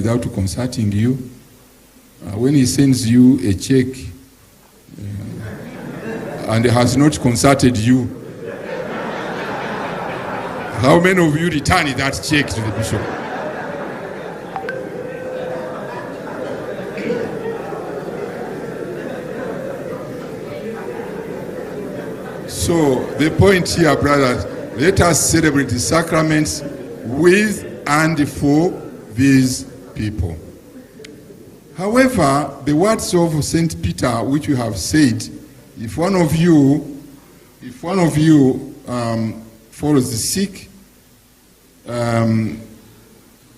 without consulting you. When he sends you a check and has not consulted you, how many of you return that check to the bishop? So the point here, brothers, let us celebrate the sacraments with and for these people. However, the words of St. Peter, which we have said, if one of you falls sick,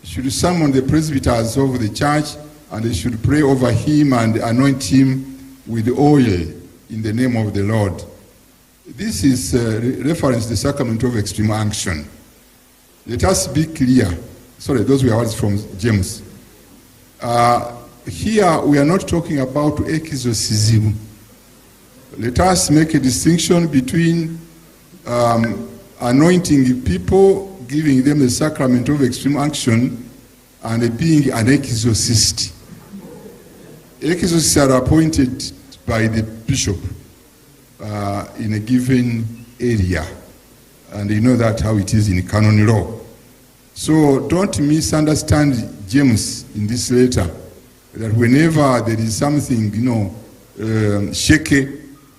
should summon the presbyters of the church, and they should pray over him and anoint him with oil in the name of the Lord. This is reference to the sacrament of extreme unction. Let us be clear. Sorry, those were words from James. Here we are not talking about exorcism. Let us make a distinction between anointing people, giving them the sacrament of extreme unction, and being an exorcist. Exorcists are appointed by the bishop in a given area, and you know that how it is in canon law. So don't misunderstand James in this letter, that whenever there is something, shaky,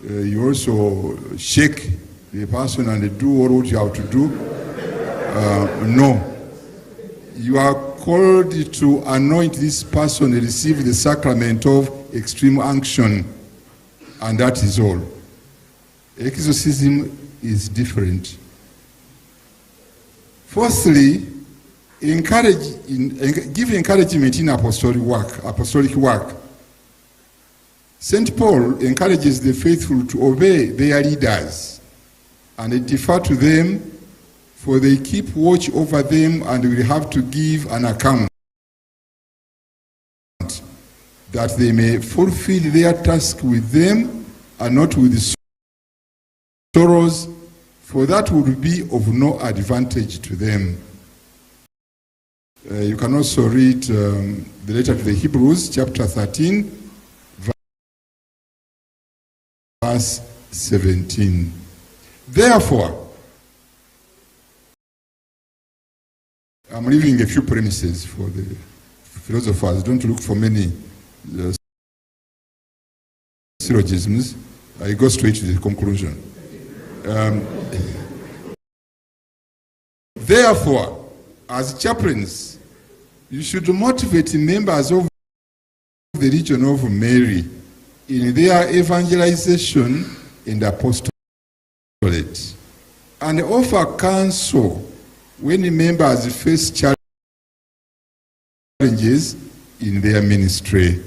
you also shake the person and do all what you have to do. No. You are called to anoint this person and receive the sacrament of extreme unction, and that is all. Exorcism is different. Fourthly, give encouragement in apostolic work. St. Paul encourages the faithful to obey their leaders and defer to them, for they keep watch over them and will have to give an account, that they may fulfill their task with them and not with sorrows, for that would be of no advantage to them. You can also read the letter to the Hebrews, chapter 13, verse 17. Therefore, I'm leaving a few premises for the philosophers. Don't look for many syllogisms. I go straight to the conclusion. Therefore, as chaplains, you should motivate members of the Legion of Mary in their evangelization and apostolate, and offer counsel when members face challenges in their ministry.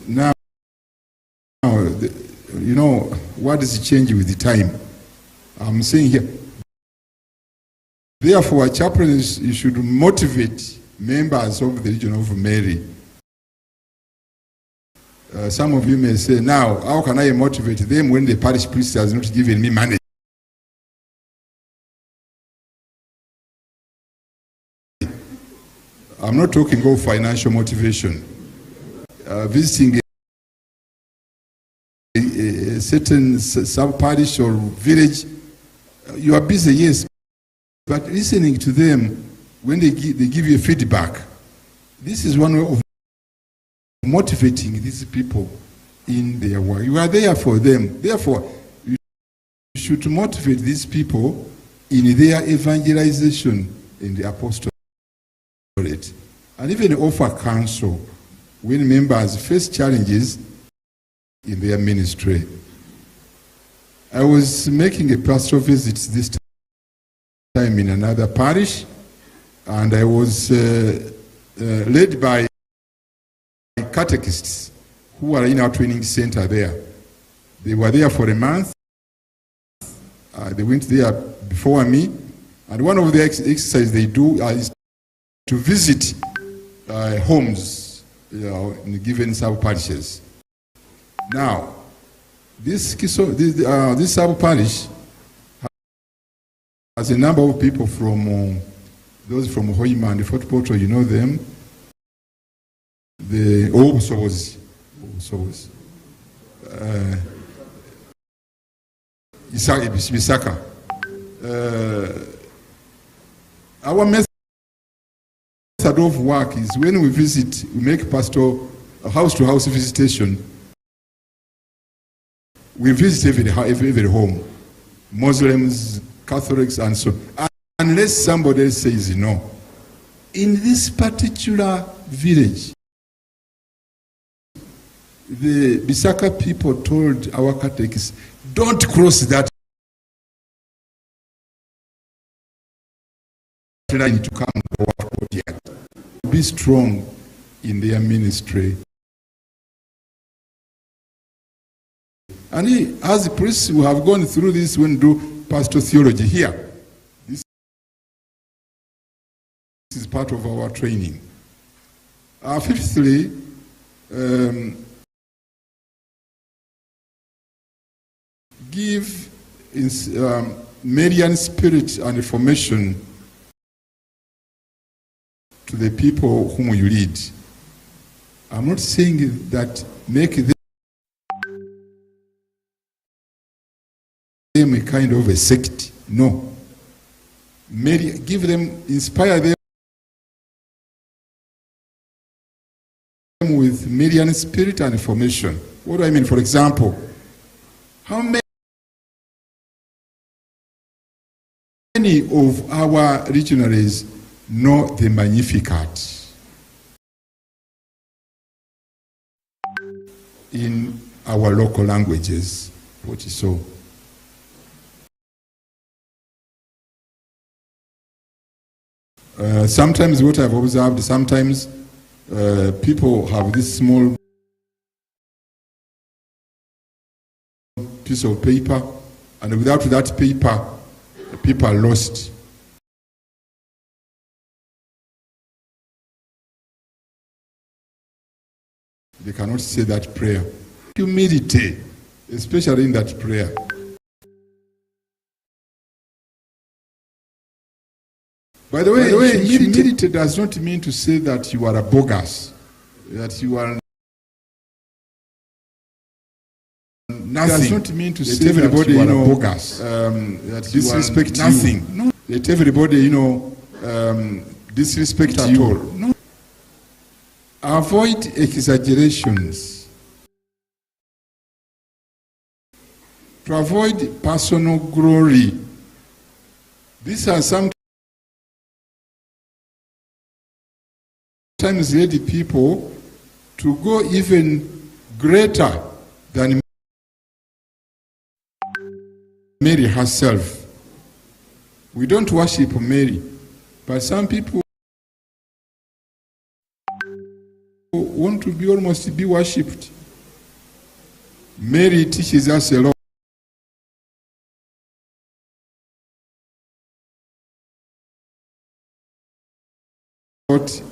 Now, what is changing with the time? I'm saying here, therefore, chaplains, you should motivate members of the Legion of Mary. Some of you may say, now, how can I motivate them when the parish priest has not given me money? I'm not talking of financial motivation. Visiting a certain sub-parish or village, you are busy, yes, but listening to them when they give you feedback, this is one way of motivating these people in their work. You are there for them. Therefore, you should motivate these people in their evangelization in the apostolate, and even offer counsel when members face challenges in their ministry. I was making a pastoral visit this time in another parish, and I was led by catechists who are in our training center there. They were there for a month. They went there before me, and one of the exercises they do is to visit homes, in given sub-parishes. Now, this sub-parish has a number of people from those from Hoima and Fort Portal, you know them. The Obusobozi. Bisaka. Our method of work is when we visit, we make pastoral house-to-house visitation. We visit every home, Muslims, Catholics, and so on, unless somebody says no. In this particular village, the Bisaka people told our Catholics, don't cross that line to come to our courtyard. Be strong in their ministry. And as priests who have gone through this when do pastoral theology here. This is part of our training. Fifthly, give Marian spirit and reformation to the people whom you lead. I'm not saying that make them a kind of a sect. No. Give them, inspire them with Marian spirit and reformation. What do I mean? For example, how many of our regionaries know the Magnificat in our local languages? What is so? Sometimes what I've observed, sometimes people have this small piece of paper, and without that paper, people are lost. They cannot say that prayer. Humility, especially in that prayer. By the way, humility does not mean to say that you are a bogus, that you are nothing. It does not mean to say everybody, that you are a bogus, that disrespect you. Nothing. No. Let everybody, disrespect at all. No. Avoid exaggerations. To avoid personal glory. These are sometimes led people to go even greater than Mary herself. We don't worship Mary, but some people want to be almost be worshipped. Mary teaches us a lot.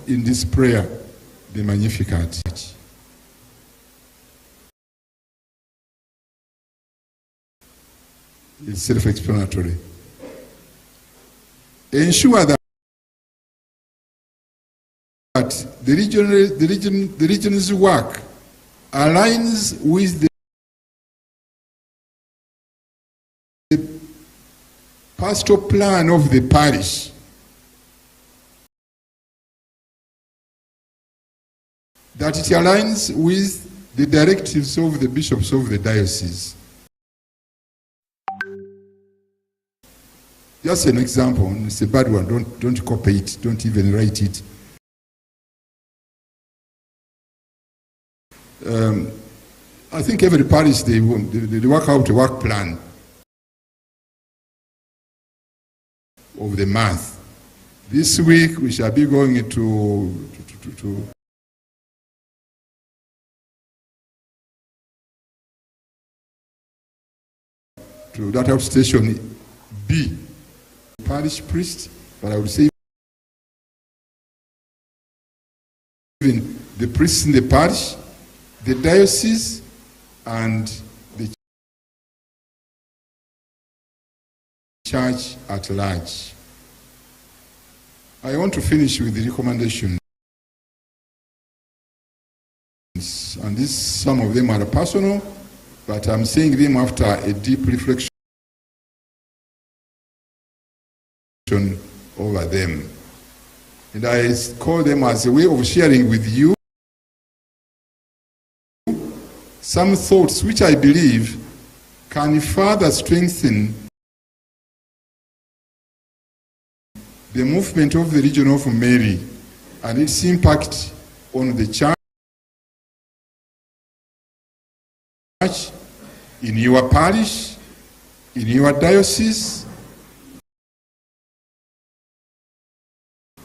In this prayer, the Magnificat. It's self-explanatory. Ensure that the region's work aligns with the pastoral plan of the parish. That it aligns with the directives of the bishops of the diocese. Just an example, it's a bad one, don't copy it, don't even write it. I think every parish, they work out a work plan of the month. This week we shall be going to that outstation B, parish priest, but I would say even the priests in the parish, the diocese, and the church at large. I want to finish with the recommendations. And some of them are personal, but I'm saying them after a deep reflection over them. And I call them as a way of sharing with you some thoughts which I believe can further strengthen the movement of the region of Mary and its impact on the church in your parish, in your diocese,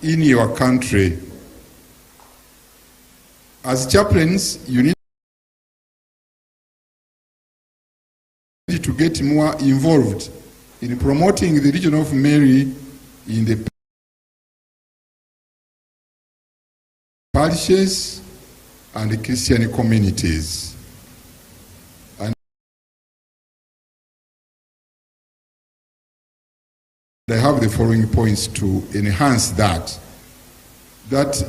in your country. As chaplains, you need to get more involved in promoting the region of Mary in the parishes and the Christian communities. And I have the following points to enhance that. That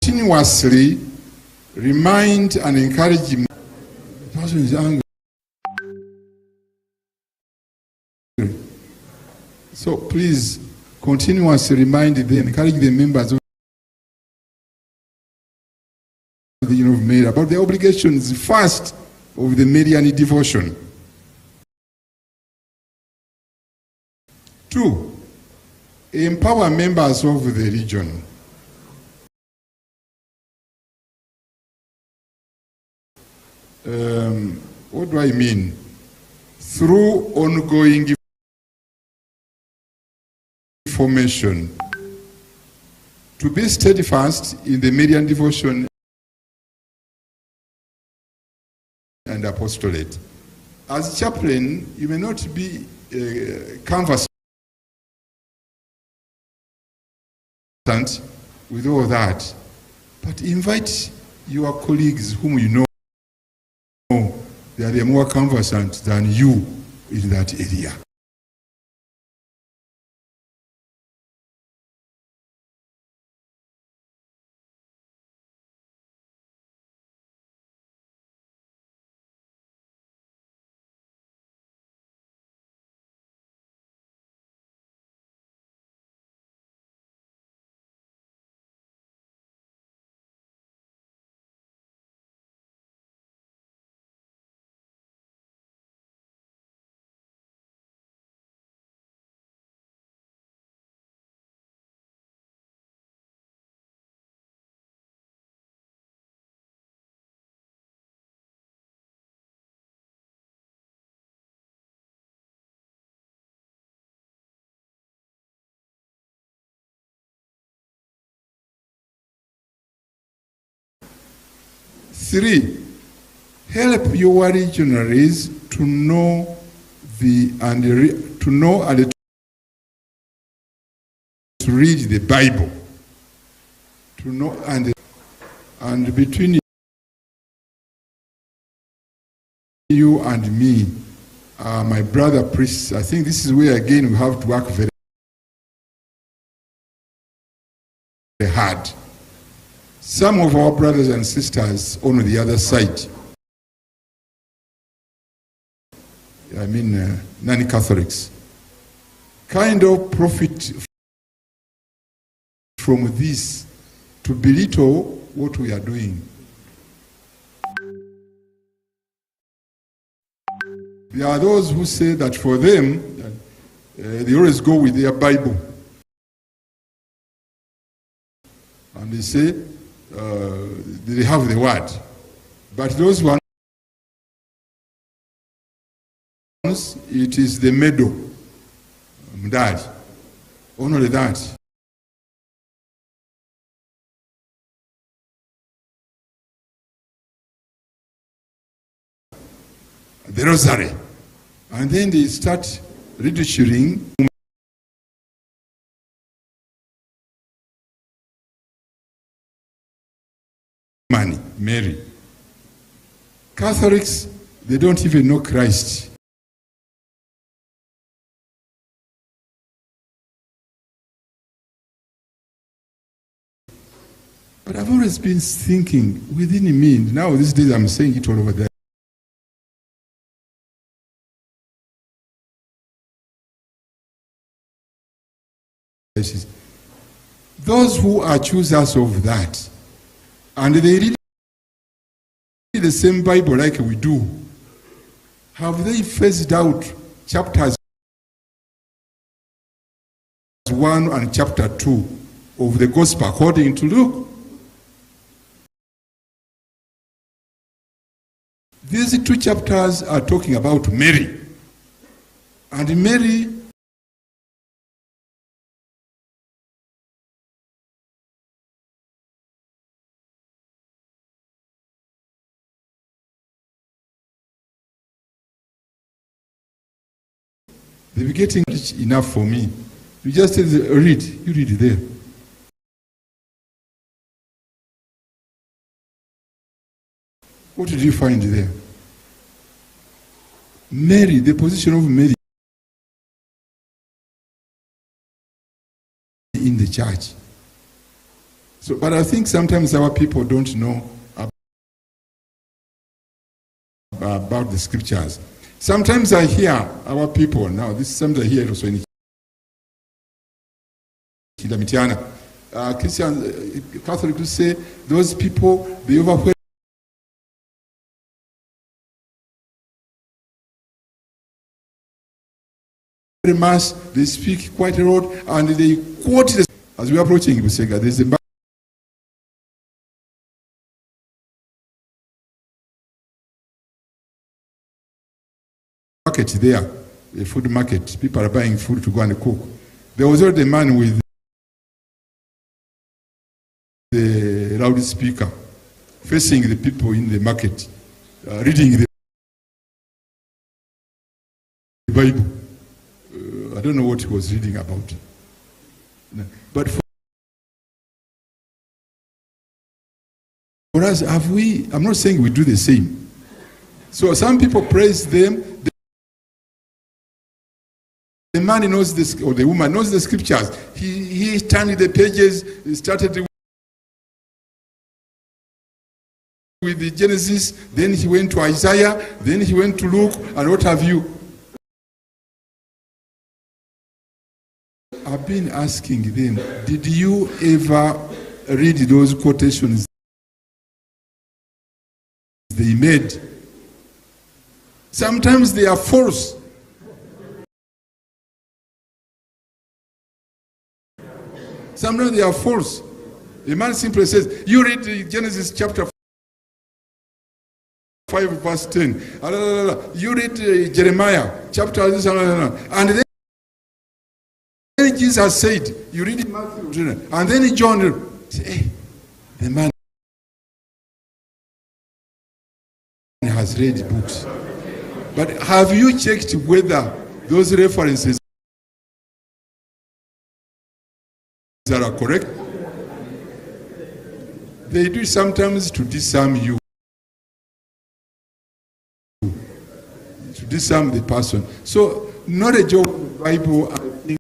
continuously remind and encourage him. The person is angry. So please continuously remind them, encourage the members of the Union of Mary about the obligations first of the Marian devotion. 2, empower members of the region. What do I mean? Through ongoing information, to be steadfast in the Marian devotion and apostolate. As chaplain, you may not be conversant with all that, but invite your colleagues whom you know they are more conversant than you in that area. Three, help your regionaries to know and to read the Bible, to know and between you and me, my brother priests, I think this is where again we have to work very hard. Some of our brothers and sisters on the other side, I mean non-Catholics, kind of profit from this to belittle what we are doing. There are those who say that for them, they always go with their Bible. And they say, they have the word. But those ones, it is the medal, Mdad. Only that. The rosary. And then they start ridiculing Mary. Catholics, They don't even know Christ. But I've always been thinking within me, now these days I'm saying it all over there. Those who are choosers of that, and they read the same Bible like we do, have they phased out chapters 1 and chapter 2 of the gospel according to Luke? These two chapters are talking about Mary. And Mary they be getting rich enough for me. You just read, you read it there. What did you find there? Mary, the position of Mary in the church. So, but I think sometimes our people don't know about the scriptures. Sometimes I hear our people, now this sometimes I hear it also in Kidamitiana, Christian, Catholics say those people, they overwhelm Mass, they speak quite a lot, and they quote this. As we are approaching Busega, there's a market there, a food market. People are buying food to go and cook. There was already a man with the loudspeaker facing the people in the market, reading the Bible. I don't know what he was reading about. But for us, have we, I'm not saying we do the same. So some people praise them. The man knows this, or the woman knows the scriptures. He turned the pages, he started with the Genesis, then he went to Isaiah, then he went to Luke, and what have you. I've been asking them, did you ever read those quotations they made? Sometimes they are false. Sometimes they are false. A man simply says, you read Genesis chapter 5 verse 10. You read Jeremiah chapter, and then Jesus said, you read in Matthew, and then John said, hey, the man has read books. But have you checked whether those references are correct? They do sometimes to disarm you, to disarm the person. So knowledge of the Bible, I think,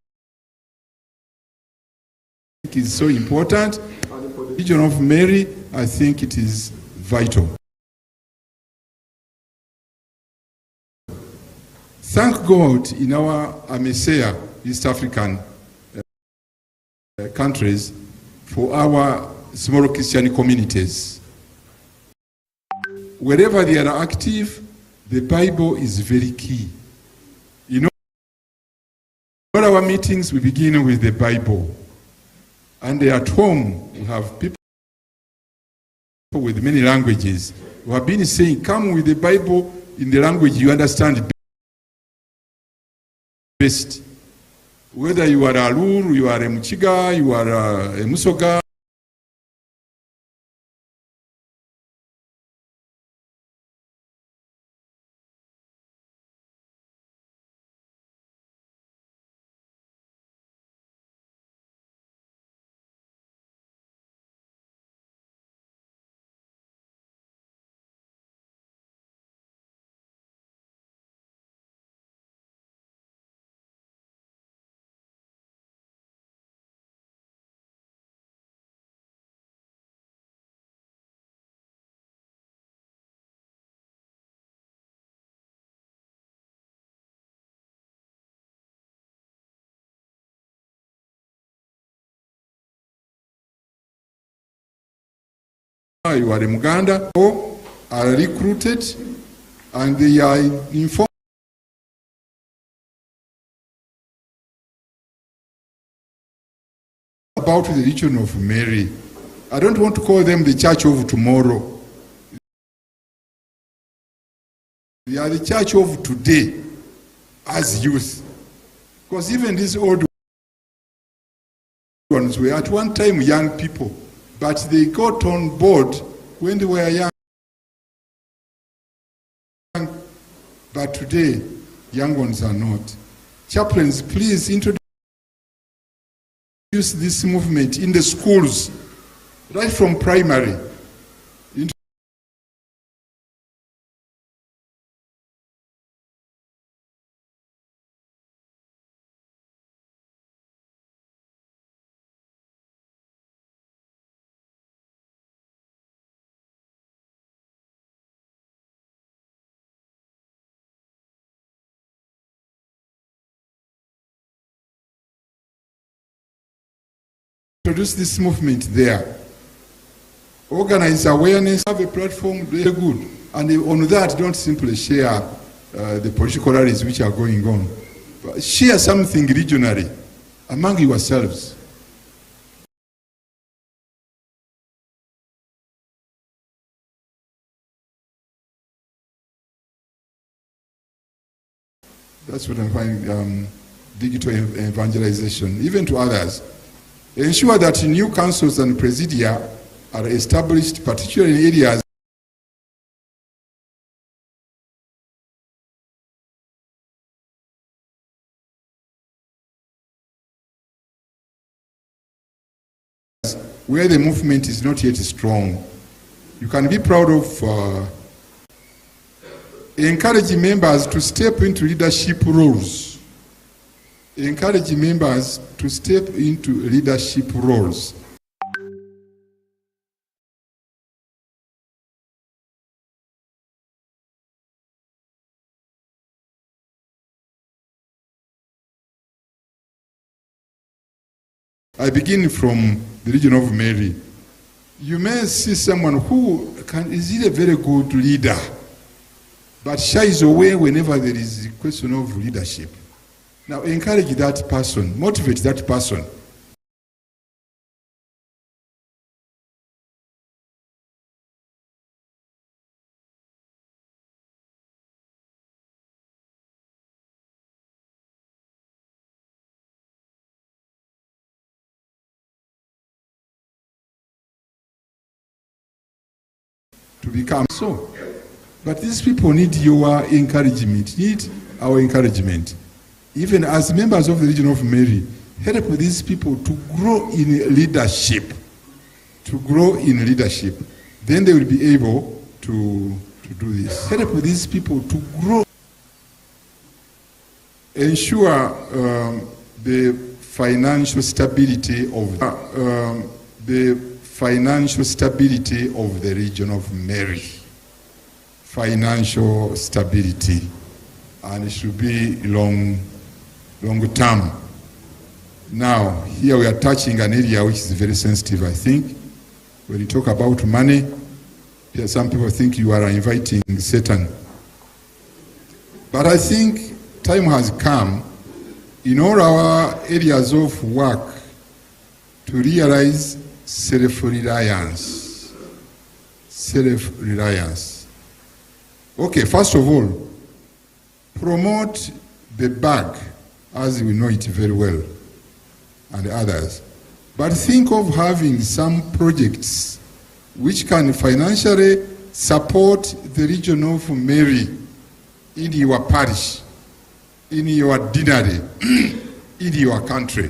is so important. And for the religion of Mary, I think it is vital. Thank God in our AMESEA, East African countries, for our small Christian communities. Wherever they are active, the Bible is very key. You know, all our meetings, we begin with the Bible. And at home, we have people with many languages who have been saying, come with the Bible in the language you understand best. Whether you are a Luru, you are a Muchiga, you are a Musoga, you are in Uganda, or are recruited, and they are informed about the region of Mary. I don't want to call them the church of tomorrow. They are the church of today as youth. Because even these old ones were at one time young people, but they got on board when they were young. But today, young ones are not. Chaplains, please introduce this movement in the schools, right from primary. Introduce this movement there. Organize awareness, have a platform, very good. And on that, don't simply share the political rallies which are going on. But share something regionally among yourselves. That's what I'm finding, digital evangelization, even to others. Ensure that new councils and presidia are established, particularly in areas where the movement is not yet strong. You can be proud of encouraging members to step into leadership roles. Encourage members to step into leadership roles. I begin from the region of Mary. You may see someone who is a very good leader, but shies away whenever there is a question of leadership. Now encourage that person, motivate that person. To become so. But these people need your encouragement, need our encouragement. Even as members of the region of Mary, help these people to grow in leadership. To grow in leadership. Then they will be able to do this. Help these people to grow. Ensure the financial stability of the region of Mary. Financial stability. And it should be long term. Now, here we are touching an area which is very sensitive, I think. When you talk about money, some people think you are inviting Satan. But I think time has come in all our areas of work to realize self-reliance. Self-reliance. Okay, first of all, promote the bag as we know it very well, and others. But think of having some projects which can financially support the region of Mary in your parish, in your deanery, in your country.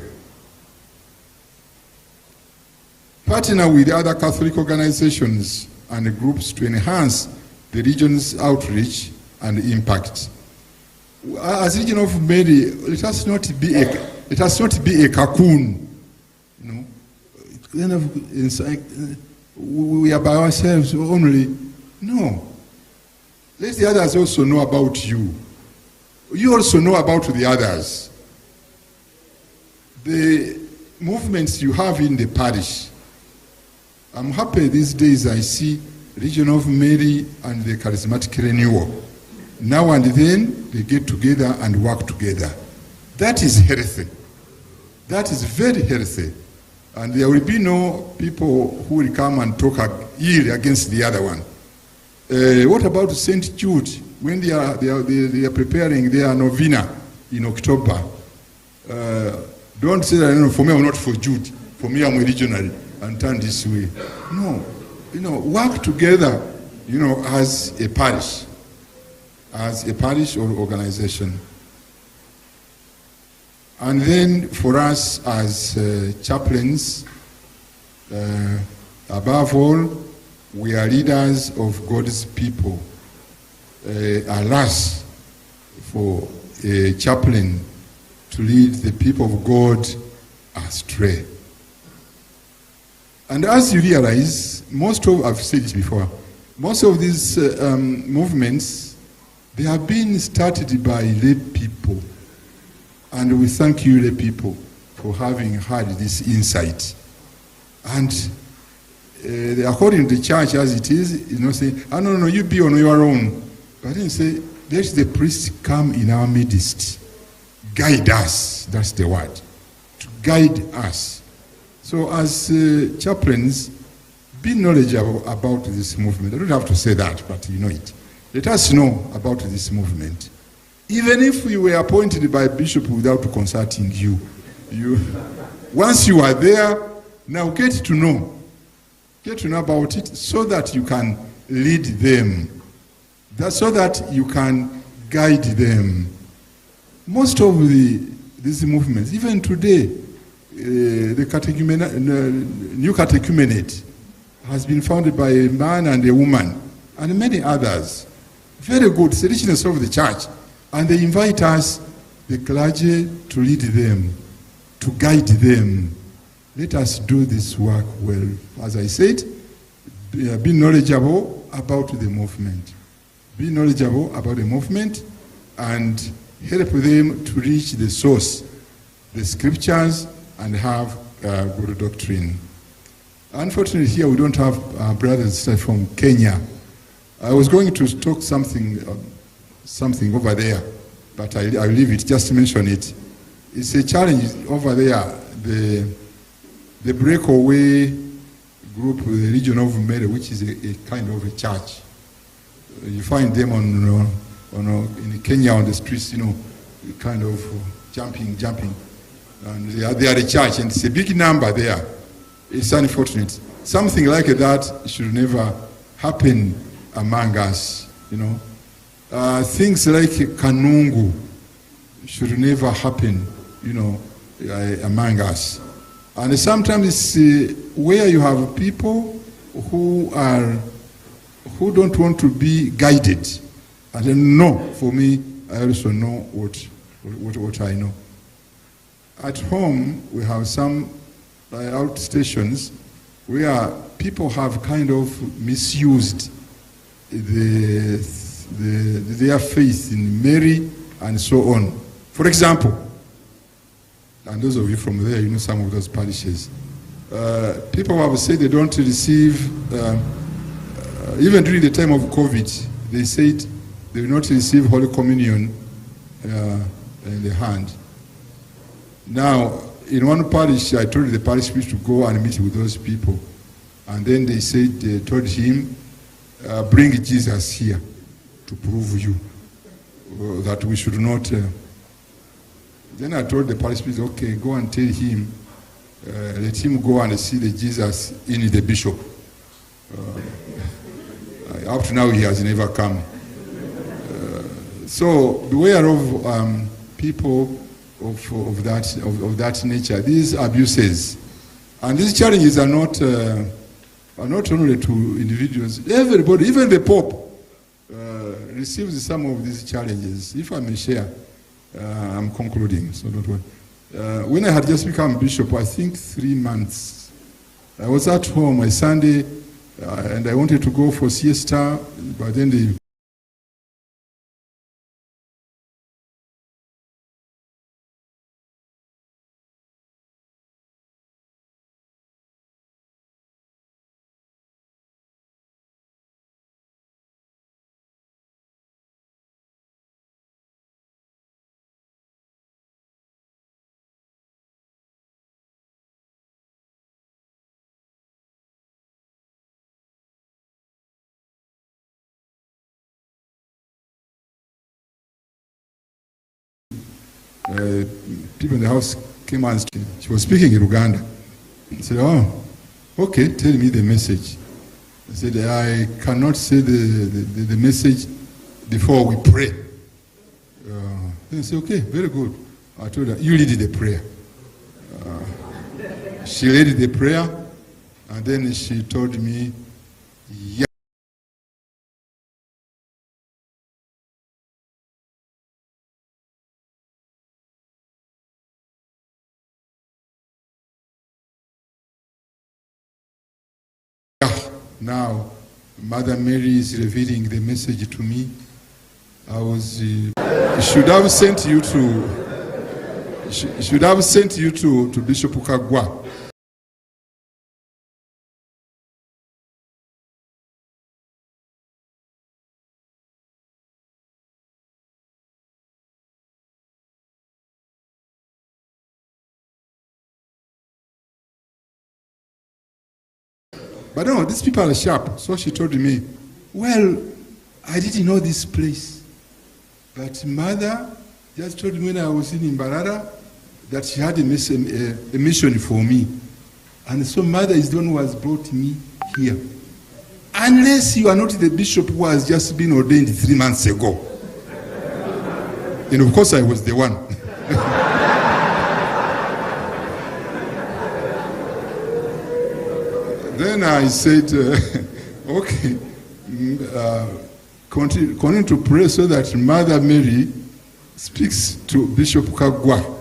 Partner with other Catholic organizations and groups to enhance the region's outreach and impact. As region of Mary, it has not be a cocoon, you know. Kind of inside, we are by ourselves only. No. Let the others also know about you. You also know about the others. The movements you have in the parish, I'm happy these days I see Region of Mary and the Charismatic Renewal. Now and then they get together and work together. That is healthy. That is very healthy. And there will be no people who will come and talk ill against the other one. What about St. Jude? When they are preparing their novena in October, don't say that, for me I'm not for Jude. For me I'm regional and turn this way. No, work together, as a parish or organization. And then for us as chaplains, above all, we are leaders of God's people. Alas, for a chaplain to lead the people of God astray. And as you realize, I've said this before, most of these movements, they have been started by lay people. And we thank you, lay people, for having had this insight. And according to the church as it is, say, no, you be on your own. But then say, let the priest come in our midst. Guide us, that's the word. To guide us. So as chaplains, be knowledgeable about this movement. I don't have to say that, but you know it. Let us know about this movement. Even if we were appointed by bishop without consulting you, once you are there, now get to know about it so that you can lead them. So that you can guide them. Most of these movements, even today, the new catechumenate has been founded by a man and a woman and many others. Very good, it's the richness of the church. And they invite us, the clergy, to lead them, to guide them. Let us do this work well. As I said, be knowledgeable about the movement. Be knowledgeable about the movement and help them to reach the source, the scriptures, and have good doctrine. Unfortunately, here we don't have brothers and sisters from Kenya. I was going to talk something over there, but I'll leave it, just to mention it. It's a challenge over there, the breakaway group, the Region of Mary, which is a kind of a church. You find them in Kenya on the streets, kind of jumping. And they are a church, and it's a big number there. It's unfortunate. Something like that should never happen among us, Things like Kanungu should never happen, among us. And sometimes it's where you have people who don't want to be guided. And then for me, I also know what I know. At home, we have some outstations where people have kind of misused their faith in Mary and so on. For example, and those of you from there, some of those parishes, people have said they don't receive, even during the time of COVID, they said they will not receive Holy Communion in the hand. Now, in one parish, I told the parish priest to go and meet with those people. And then they told him, bring Jesus here to prove you that we should not. Then I told the parish priest, okay, go and tell him, let him go and see the Jesus in the bishop. Up to now, he has never come. So beware of people of that nature. These abuses and these challenges are not only to individuals. Everybody, even the Pope, receives some of these challenges. If I may share, I'm concluding, so don't worry. When I had just become bishop, I think 3 months, I was at home on Sunday, and I wanted to go for siesta, but then they people in the house came and she was speaking in Uganda. I said, oh, okay, tell me the message. I said, I cannot say the message before we pray. Then I said, okay, very good. I told her, you lead the prayer. She led the prayer, and then she told me, yeah. Now, Mother Mary is revealing the message to me. I was should have sent you to Bishop Kagwa. But no, these people are sharp. So she told me, well, I didn't know this place. But Mother just told me when I was in Imbarara that she had a mission for me. And so Mother is the one who has brought me here. Unless you are not the bishop who has just been ordained 3 months ago. And of course I was the one. Then I said, okay, continue to pray so that Mother Mary speaks to Bishop Kagwa.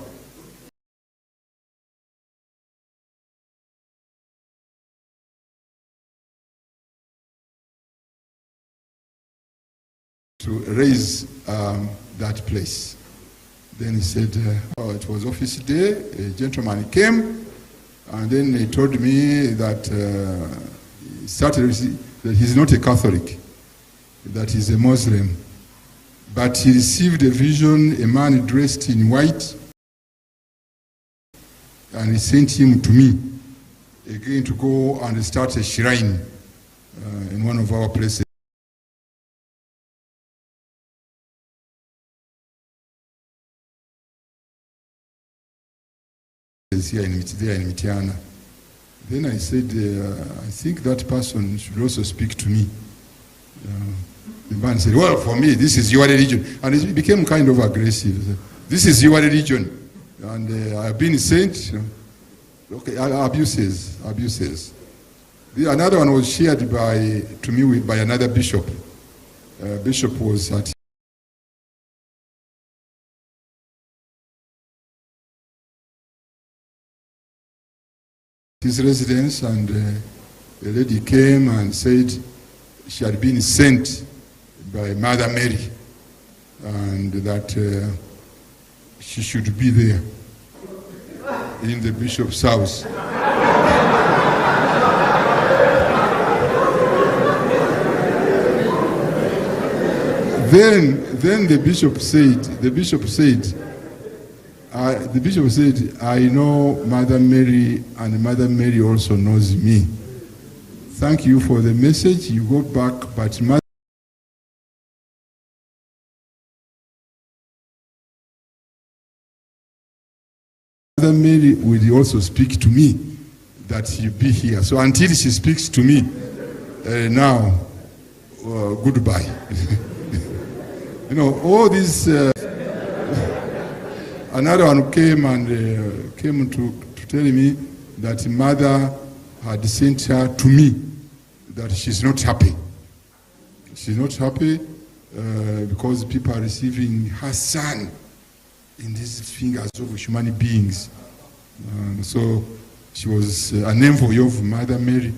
To raise that place. Then he said, oh, it was office day, a gentleman came, and then he told me that that he's not a Catholic, that he's a Muslim. But he received a vision, a man dressed in white, and he sent him to me again to go and start a shrine in one of our places. Here in Mitiana. Then I said, I think that person should also speak to me. The man said, well, for me, this is your religion. And it became kind of aggressive. This is your religion. And I've been sent. Okay, abuses. Another one was shared to me by another bishop. Bishop was at his residence, and the lady came and said she had been sent by Mother Mary and that she should be there in the bishop's house. Then the bishop said, I know Mother Mary, and Mother Mary also knows me. Thank you for the message. You go back, but Mother Mary will also speak to me that you be here. So until she speaks to me, now, goodbye. You know, all these... Another one came to tell me that Mother had sent her to me, that she's not happy. She's not happy because people are receiving her son in these fingers of human beings. So she was an envoy of Mother Mary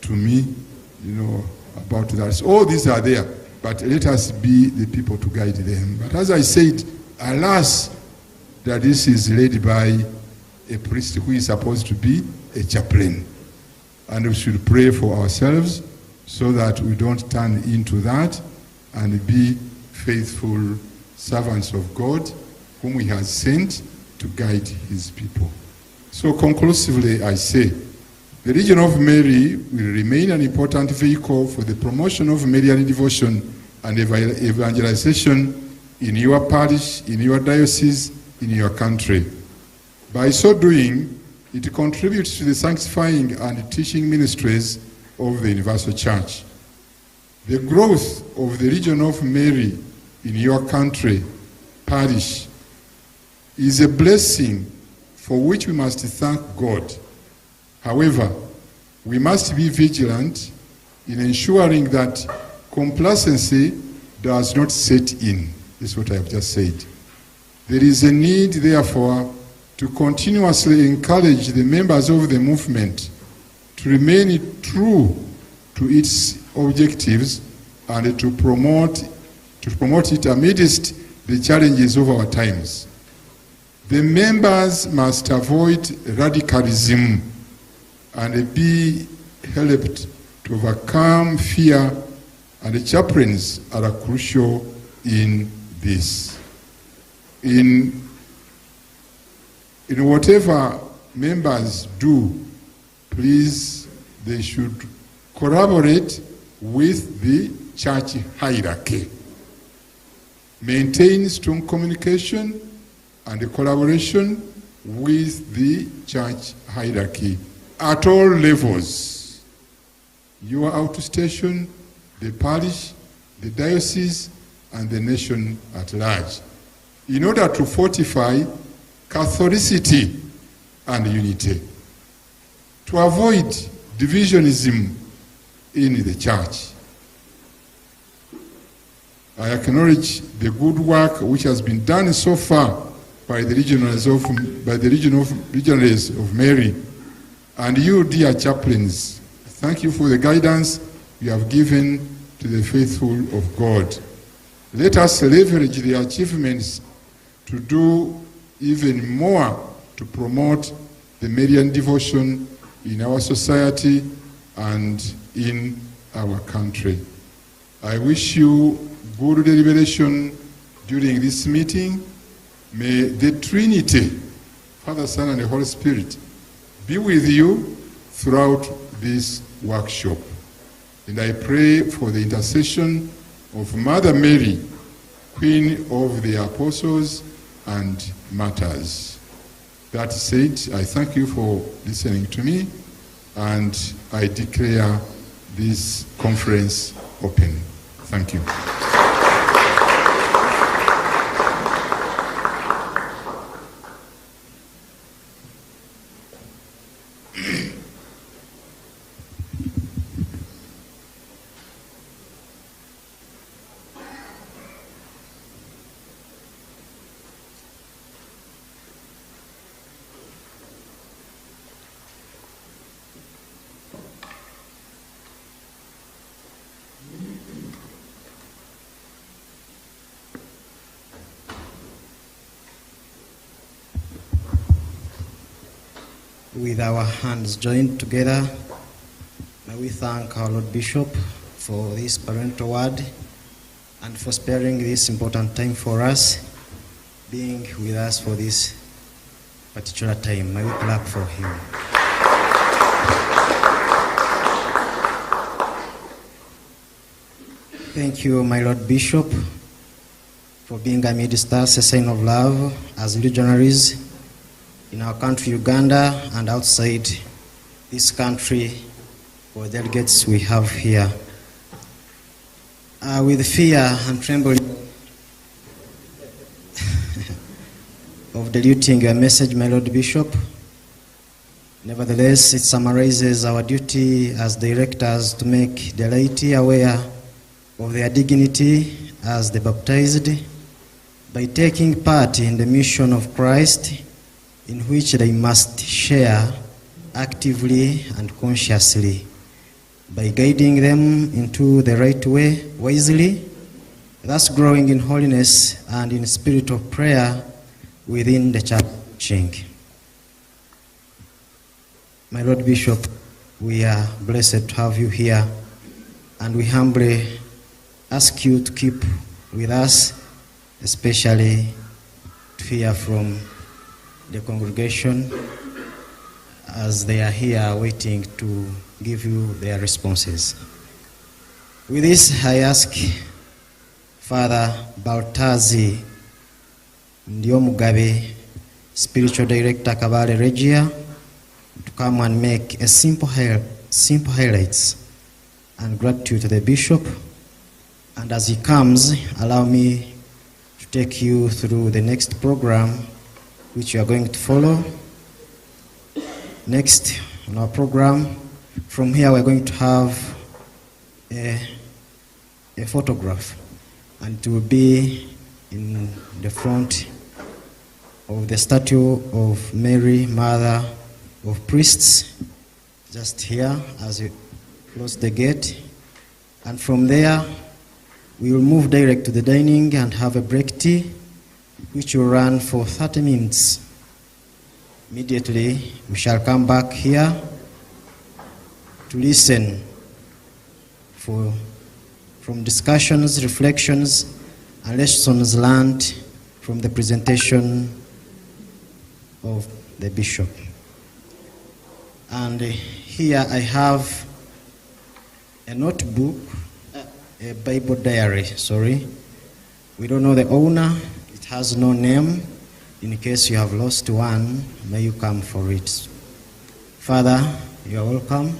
to me, you know, about that. So all these are there, but let us be the people to guide them. But as I said, alas, that this is led by a priest who is supposed to be a chaplain. And we should pray for ourselves so that we don't turn into that and be faithful servants of God whom he has sent to guide his people. So conclusively, I say, the region of Mary will remain an important vehicle for the promotion of Marian devotion and evangelization in your parish, in your diocese, in your country. By so doing, it contributes to the sanctifying and teaching ministries of the Universal Church. The growth of the Region of Mary in your country, parish, is a blessing for which we must thank God. However, we must be vigilant in ensuring that complacency does not set in. This is what I have just said. There is a need, therefore, to continuously encourage the members of the movement to remain true to its objectives and to promote it amidst the challenges of our times. The members must avoid radicalism and be helped to overcome fear, and the chaplains are crucial in this. In whatever members do, please, they should collaborate with the church hierarchy. Maintain strong communication and collaboration with the church hierarchy at all levels. Your outstation, the parish, the diocese, and the nation at large, in order to fortify Catholicity and unity, to avoid divisionism in the church. I acknowledge the good work which has been done so far by the regionals of Mary, and you, dear chaplains. Thank you for the guidance you have given to the faithful of God. Let us leverage the achievements to do even more to promote the Marian devotion in our society and in our country. I wish you good deliberation during this meeting. May the Trinity, Father, Son, and the Holy Spirit, be with you throughout this workshop. And I pray for the intercession of Mother Mary, Queen of the Apostles and Martyrs. That said, I thank you for listening to me, and I declare this conference open. Thank you. With our hands joined together, may we thank our Lord Bishop for this parental word and for sparing this important time for us, being with us for this particular time. May we clap for him. Thank you, my Lord Bishop, for being amidst us, a sign of love as legionaries in our country, Uganda, and outside this country, for delegates we have here. With fear and trembling of diluting your message, my Lord Bishop, nevertheless, it summarizes our duty as directors to make the laity aware of their dignity as the baptized by taking part in the mission of Christ, in which they must share actively and consciously, by guiding them into the right way wisely, thus growing in holiness and in spirit of prayer within the church teaching. My Lord Bishop, we are blessed to have you here, and we humbly ask you to keep with us, especially to hear from the congregation as they are here waiting to give you their responses. With this, I ask Father Baltazi Ndio Mugabe, Spiritual Director Kabale Regia, to come and make a simple highlights and gratitude to the Bishop. And as he comes, allow me to take you through the next program which you are going to follow. Next on our program, from here we're going to have a photograph, and it will be in the front of the statue of Mary, Mother of Priests, just here as you close the gate. And from there, we will move direct to the dining and have a break tea, which will run for 30 minutes. Immediately, we shall come back here to listen from discussions, reflections, and lessons learned from the presentation of the Bishop. And here I have a notebook, a Bible diary, sorry. We don't know the owner, it has no name. In case you have lost one, may you come for it. Father, you are welcome.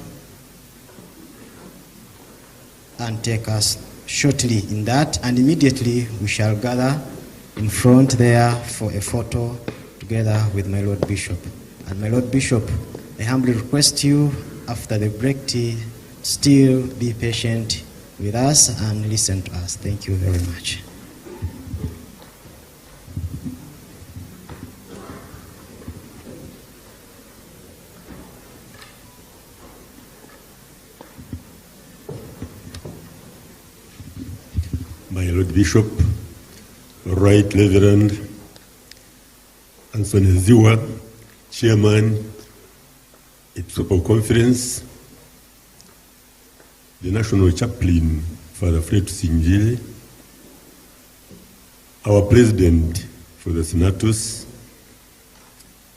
And take us shortly in that, and immediately we shall gather in front there for a photo together with my Lord Bishop. And my Lord Bishop, I humbly request you, after the break tea, still be patient with us and listen to us. Thank you very much. My Lord Bishop, Right Reverend Anthony Zziwa, Chairman, Episcopal Conference, the National Chaplain, Father Fred Sinjili, our President for the Senatus,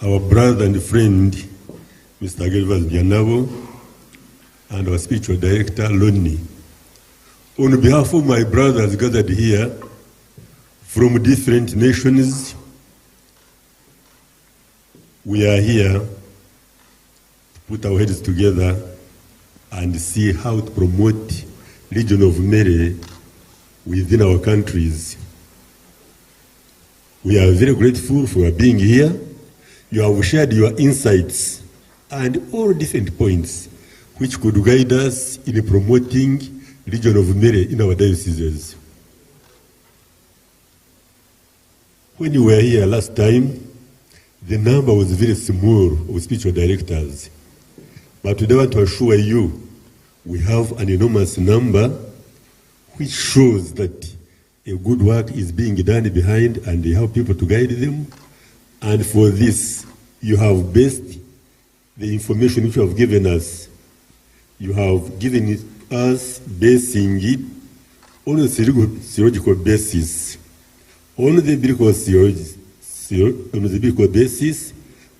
our brother and friend, Mr. Gervas Bianavo, and our Spiritual Director, Lonnie. On behalf of my brothers gathered here from different nations, we are here to put our heads together and see how to promote Legion of Mary within our countries. We are very grateful for being here. You have shared your insights and all different points which could guide us in promoting Legion of Mary in our dioceses. When you were here last time, the number was very small of spiritual directors. But today I want to assure you, we have an enormous number which shows that a good work is being done behind and they have people to guide them. And for this, you have based the information which you have given us. You have given it us basing it on a theological basis, on the biblical basis,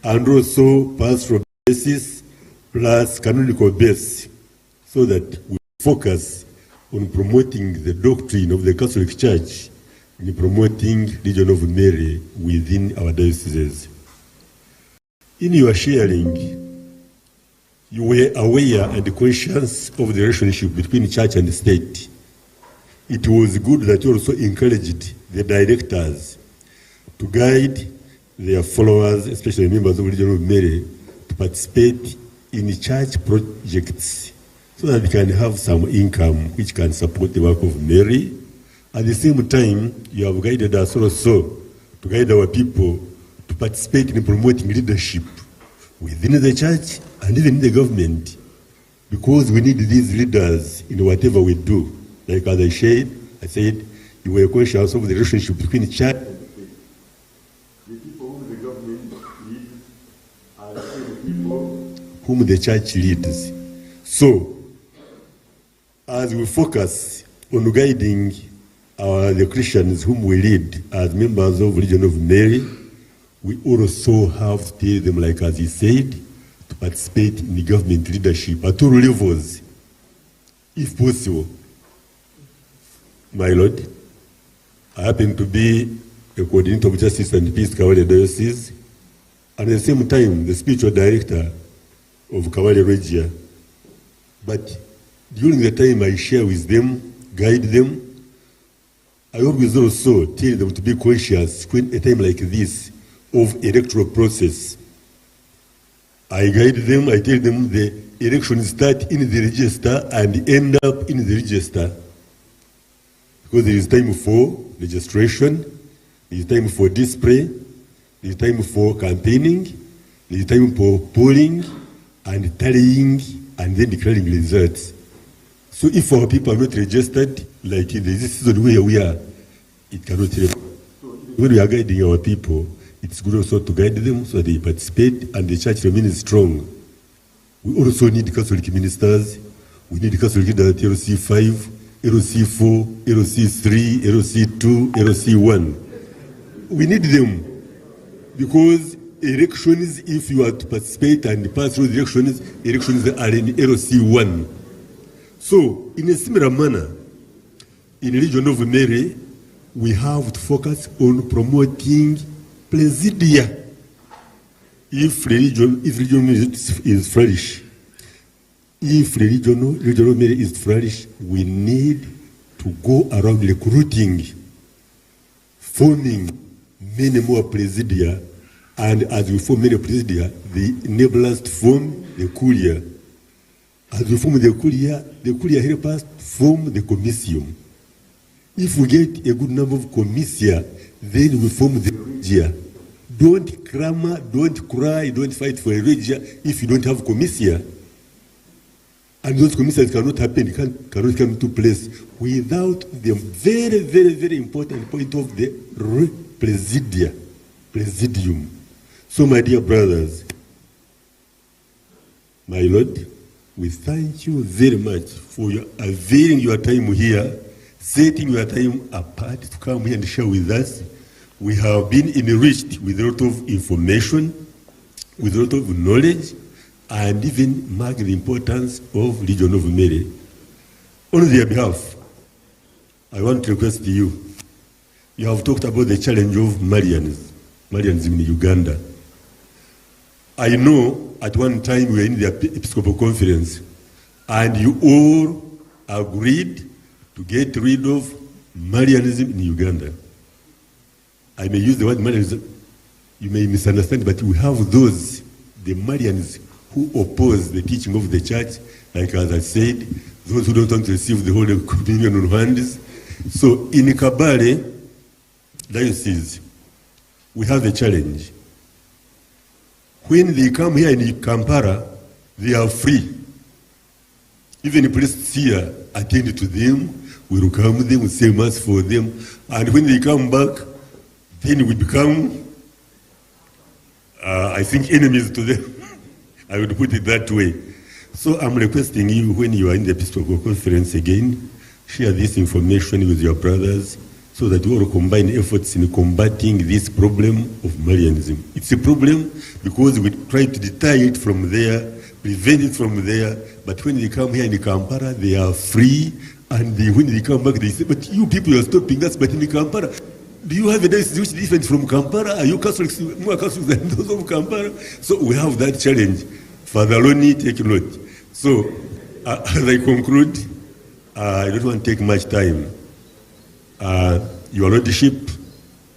and also pastoral basis, plus canonical basis, so that we focus on promoting the doctrine of the Catholic Church in promoting Legion of Mary within our dioceses. In your sharing, you were aware and conscious of the relationship between church and state. It was good that you also encouraged the directors to guide their followers, especially members of Legion of Mary, to participate in church projects so that they can have some income which can support the work of Mary. At the same time, you have guided us also to guide our people to participate in promoting leadership within the church and even in the government, because we need these leaders in whatever we do. Like as I said, you were conscious of the relationship between church and the state. The people whom the government leads are the same people whom the church leads. So, as we focus on guiding the Christians whom we lead as members of Legion of Mary, we also have to tell them, like as he said, to participate in the government leadership at all levels, if possible. My Lord, I happen to be a coordinator of Justice and Peace Kawale Diocese, and at the same time, the spiritual director of Kawale Regia. But during the time I share with them, guide them, I always also tell them to be conscious when a time like this of electoral process. I guide them, I tell them the elections start in the register and end up in the register. Because there is time for registration, there is time for display, there is time for campaigning, there is time for polling and tallying and then declaring results. So if our people are not registered, like in this season where we are, it cannot help. When we are guiding our people, it's good also to guide them so they participate and the church remains strong. We also need Catholic ministers. We need Catholic leaders at LC 5, LC 4, LC 3, LC 2, LC 1. We need them because elections, if you are to participate and pass through the elections are in LC 1. So, in a similar manner, in the region of Mary, we have to focus on promoting Presidia. If religion is flourish, if regional Mary is flourish, we need to go around recruiting, forming many more Presidia, and as we form many Presidia, they enable us to form the Curia. As we form the Curia help us form the Commission. If we get a good number of Commissia, then we form the Regia. Don't clamor, don't cry, don't fight for a Regia if you don't have Commissia. And those Commissions cannot happen, cannot come to place without the very, very, very important point of the Presidium. So, my dear brothers, my Lord, we thank you very much for availing your time here, setting your time apart to come here and share with us. We have been enriched with a lot of information, with a lot of knowledge, and even mark the importance of Legion of Mary. On their behalf, I want to request you. You have talked about the challenge of Marians in Uganda. I know at one time we were in the Episcopal Conference, and you all agreed to get rid of Marianism in Uganda. I may use the word Marianism, you may misunderstand, but we have those, the Marians, who oppose the teaching of the church, like as I said, those who don't want to receive the Holy Communion on hands. So in Kabale Diocese, we have a challenge. When they come here in Kampala, they are free. Even the priests here attend to them, we welcome them, we say mass for them, and when they come back, then we become, I think, enemies to them. I would put it that way. So I'm requesting you, when you are in the Episcopal Conference again, share this information with your brothers so that we all combine efforts in combating this problem of Marianism. It's a problem because we try to deter it from there, prevent it from there, but when they come here in Kampala, they are free, and when they come back, they say, but you people are stopping us, but in Kampala, do you have a which different from Kampala? Are you Catholics, more Catholics than those of Kampala? So we have that challenge. Father Loni, take note. So as I conclude, I don't want to take much time. Your Lordship,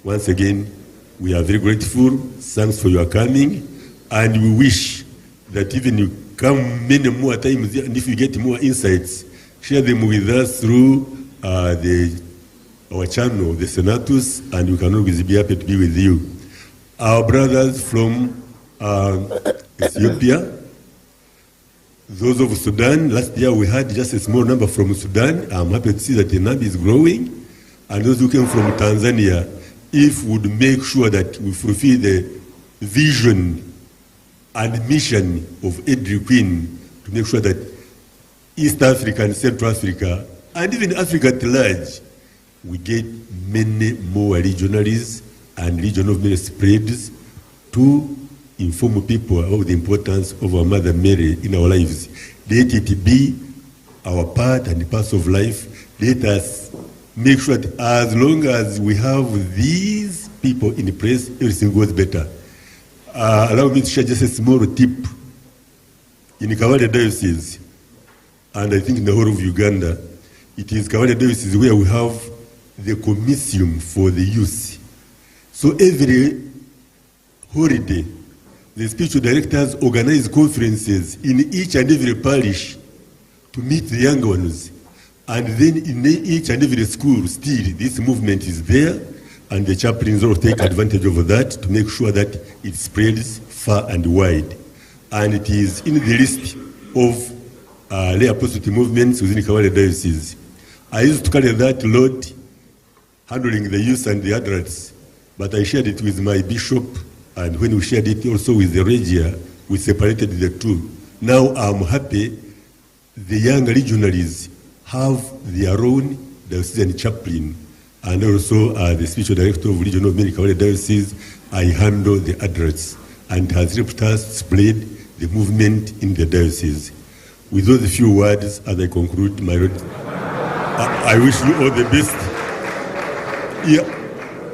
once again, we are very grateful. Thanks for your coming, and we wish that even you come many more times, and if you get more insights, share them with us through our channel, the Senatus, and we can always be happy to be with you. Our brothers from Ethiopia, those of Sudan, last year we had just a small number from Sudan. I'm happy to see that the number is growing. And those who came from Tanzania, if we would make sure that we fulfill the vision and mission of Edry Queen to make sure that East Africa and Central Africa, and even Africa at large, we get many more regionaries and regional spreads to inform people about the importance of our Mother Mary in our lives. Let it be our part and part of life. Let us make sure that as long as we have these people in place, everything goes better. Allow me to share just a small tip. In Kawale Diocese, and I think in the whole of Uganda, it is Kawale Diocese where we have the commission for the youth. So every holiday, the spiritual directors organize conferences in each and every parish to meet the young ones. And then in each and every school, still, this movement is there, and the chaplains all take advantage of that to make sure that it spreads far and wide. And it is in the list of lay apostolic movements within Kawale Diocese. I used to carry that load, handling the youth and the adults, but I shared it with my bishop, and when we shared it also with the Regia, we separated the two. Now I'm happy the young legionaries have their own diocesan chaplain, and also the spiritual director of Region of Kawale Diocese, I handle the adults, and has helped us spread the movement in the diocese. With those few words, as I conclude, my Lord, I wish you all the best. Yeah.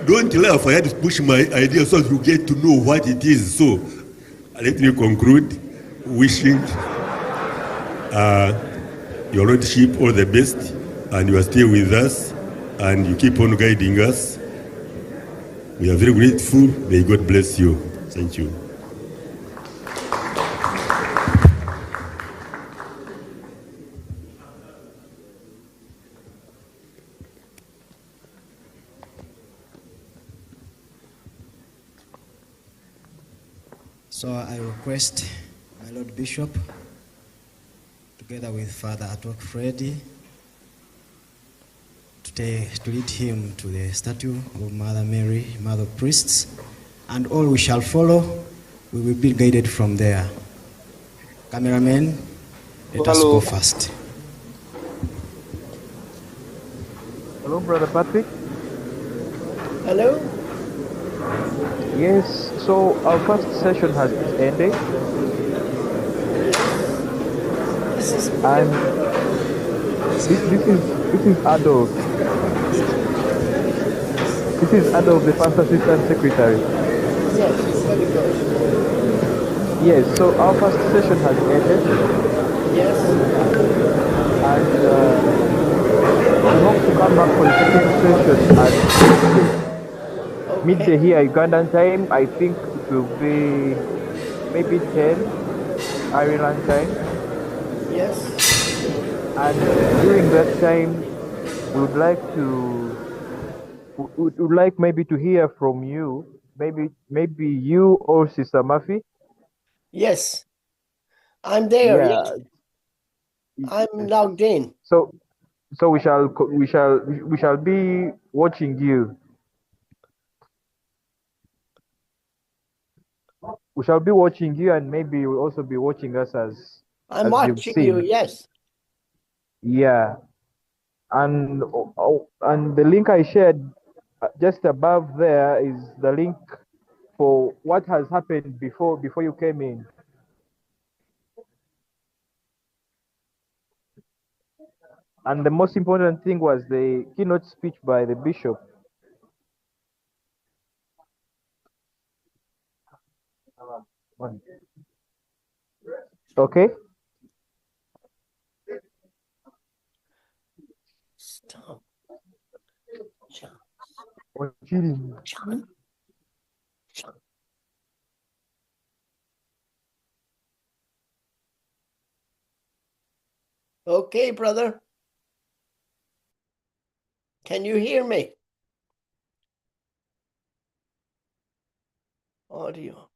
Don't laugh, I had to push my idea so you get to know what it is. So let me conclude wishing your Lordship all the best, and you are still with us, and you keep on guiding us. We are very grateful. May God bless you. Thank you. So I request my Lord Bishop, together with Father Atok Freddy, to lead him to the statue of Mother Mary, Mother of Priests, and all we shall follow, we will be guided from there. Cameraman, let us go first. Hello, Brother Patrick. Hello. Yes, so our first session has ended. And this is Adolf. This is Adolf, the First Assistant Secretary. Yes, very good. Yes, so our first session has ended. Yes. And we hope to come back for the second session at midday here, Ugandan time. I think it will be maybe 10 Ireland time. Yes. And during that time, we would like maybe to hear from you, maybe you or Sister Murphy. Yes. I'm there. Yeah. Yes. I'm logged in. So we shall be watching you. We shall be watching you, and maybe you'll also be watching us as I'm you've watching seen. you. Yes. Yeah. And the link I shared just above there is the link for what has happened before you came in. And the most important thing was the keynote speech by the bishop. Okay. Stop. John. John. John. Okay, brother. Can you hear me? Audio.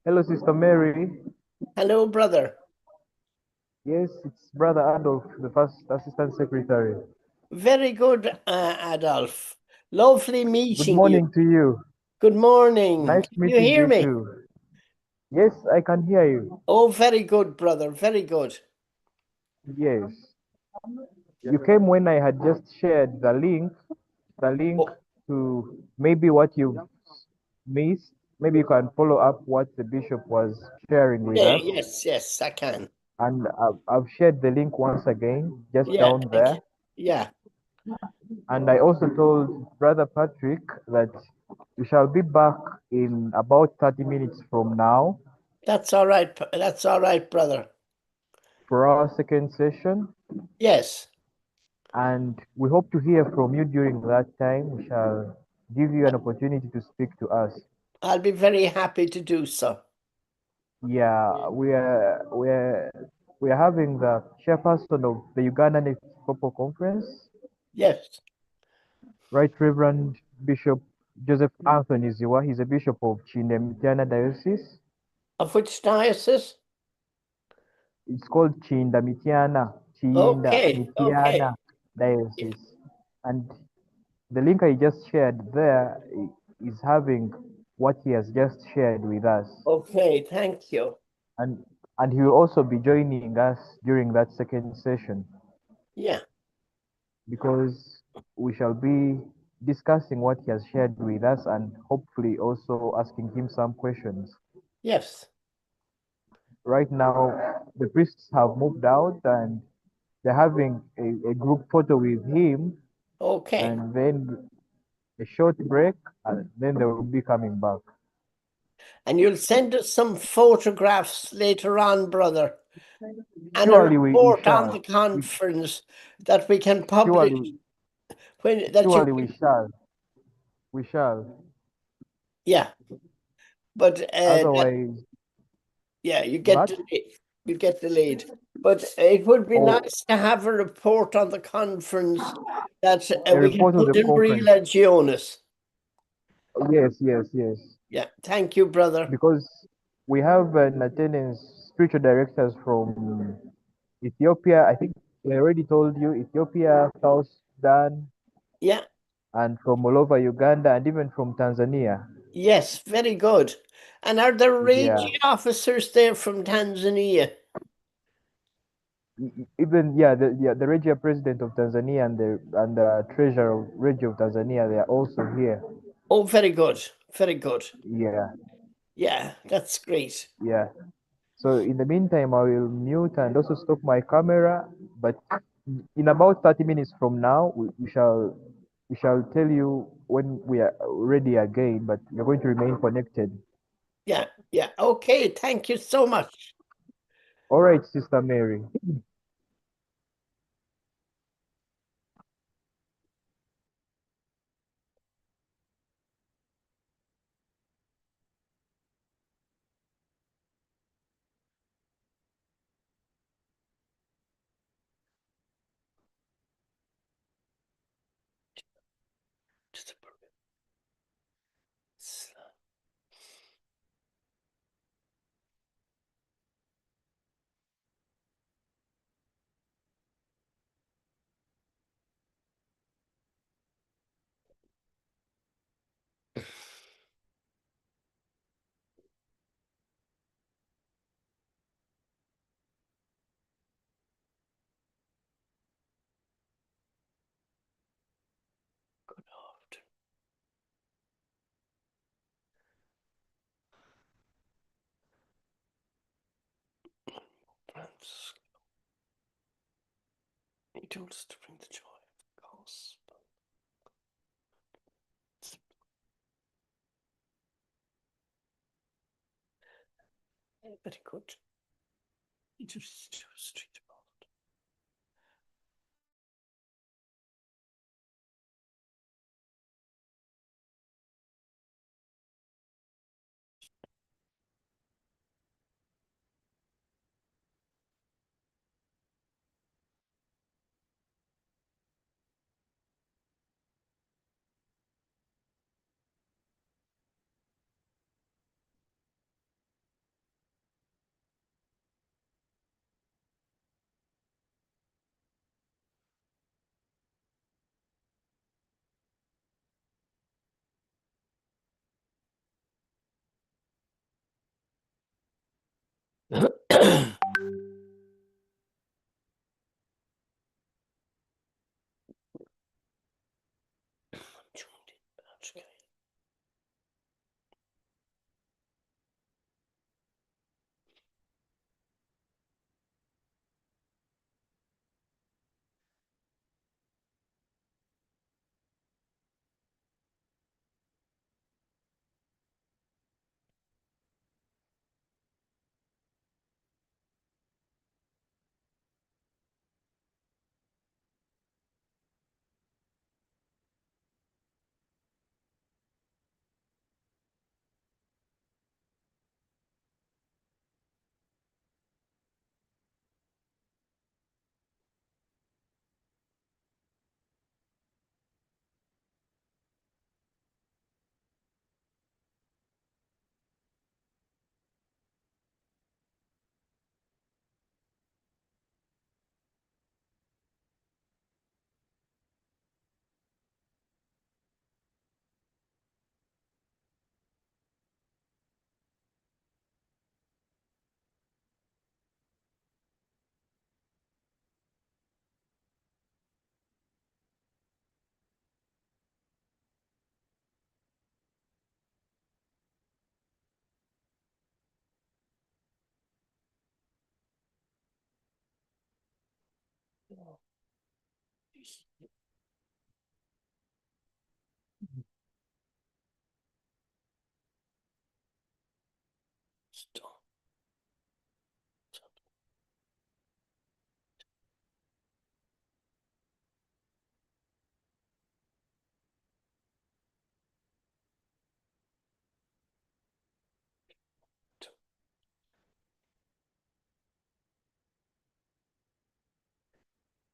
Hello, Sister Mary. Hello, brother. Yes, it's Brother Adolf, the first Assistant Secretary. Very good, Adolf. Lovely Good meeting morning you. to you. Good morning. Nice Can you meeting hear you me? too. Yes, I can hear you. Oh, very good, brother. Very good. Yes. You came when I had just shared the link Oh, to maybe what you missed. Maybe you can follow up what the bishop was sharing with yeah, us. yes, I can. And I've shared the link once again, just Yeah, down thank there. you. Yeah, And I also told Brother Patrick that we shall be back in about 30 minutes from now that's all right. That's all right, brother. for our second session. Yes, And we hope to hear from you during that time. We shall give you an opportunity to speak to us. I'll be very happy to do so. Yeah, we are having the chairperson of the Ugandan Episcopal Conference, Yes. Right Reverend Bishop Joseph Anthony Zziwa. He's a bishop of Chindemitiana Diocese. Of which diocese? It's called Chindamitiana Okay. Diocese. And the link I just shared there is having what he has just shared with us. Okay, thank you. And he will also be joining us during that second session Yeah, because we shall be discussing what he has shared with us and hopefully also asking him some questions. yes. Right now, the priests have moved out and they're having a group photo with him, Okay. and then a short break, and then they will be coming back. And you'll send us some photographs later on, brother, and a Surely we report on shall. the conference that we can publish Surely, when that surely you we shall. We shall. yeah. But Otherwise, yeah, but you get delayed. But it would be oh, nice to have a report on the conference that a we can report of put the in conference. Religionis. Yes. Yeah, thank you, brother. Because we have an attendance spiritual directors from Ethiopia. I think I already told you Ethiopia, South Sudan, Yeah, and from all over Uganda, and even from Tanzania. yes, very good. And are there Yeah, Regi officers there from Tanzania? even the Regia president of Tanzania and the treasurer of Regia of Tanzania, they are also here. Oh, very good. Very good. Yeah, Yeah, that's great. yeah. So in the meantime, I will mute and also stop my camera. But in about 30 minutes from now, we shall tell you when we are ready again. But you're going to remain connected. Yeah. Okay, thank you so much. All right, Sister Mary. He told us to bring the joy of the gospel. Very good. He just street.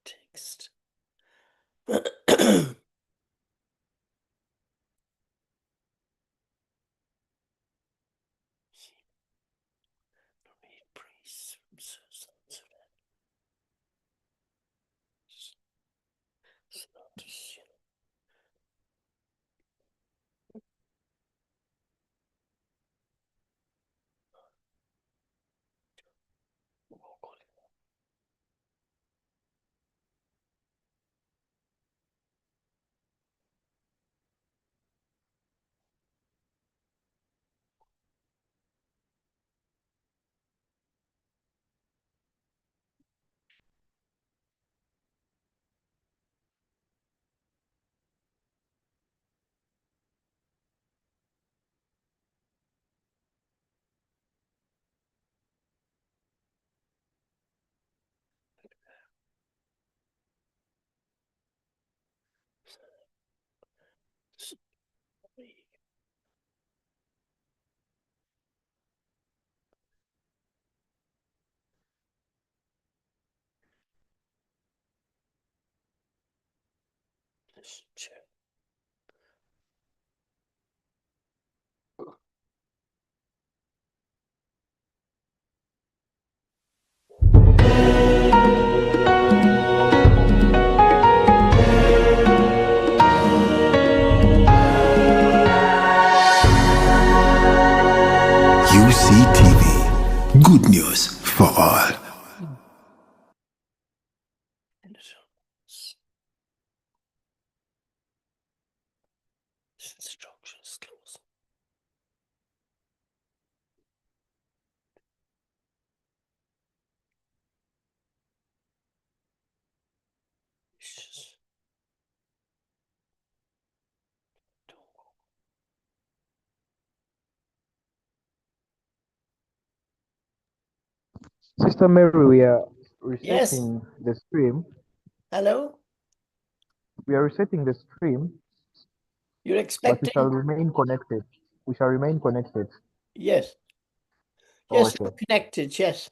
Text. Check. UCTV. Good news for all. Instructions close. Sister Mary, we are Yes. resetting the stream. Hello? We are resetting the stream, You're but we shall expecting? remain connected. We shall remain connected. Yes. Yes, Okay. I'm connected, yes.